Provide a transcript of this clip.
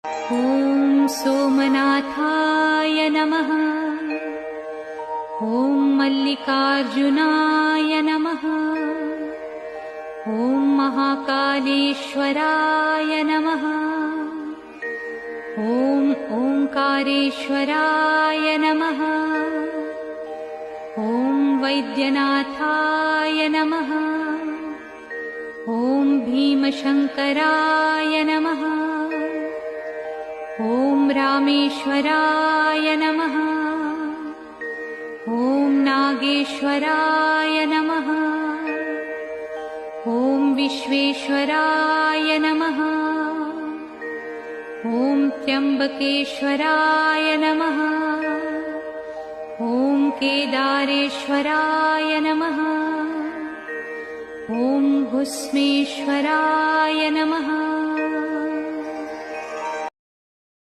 ॐ सोमनाथाय नमः। ॐ मल्लिकार्जुनाय नमः। ॐ महाकालेश्वराय नमः। ॐ ओंकारेश्वराय नमः। ॐ वैद्यनाथाय नमः। ॐ भीमशंकराय नमः। ॐ रामेश्वराय नमः। ॐ नागेश्वराय नमः। ॐ विश्वेश्वराय नमः। ॐ त्र्यंबकेश्वराय नमः। ॐ केदारेश्वराय नमः। ॐ भुस्मेश्वराय नमः।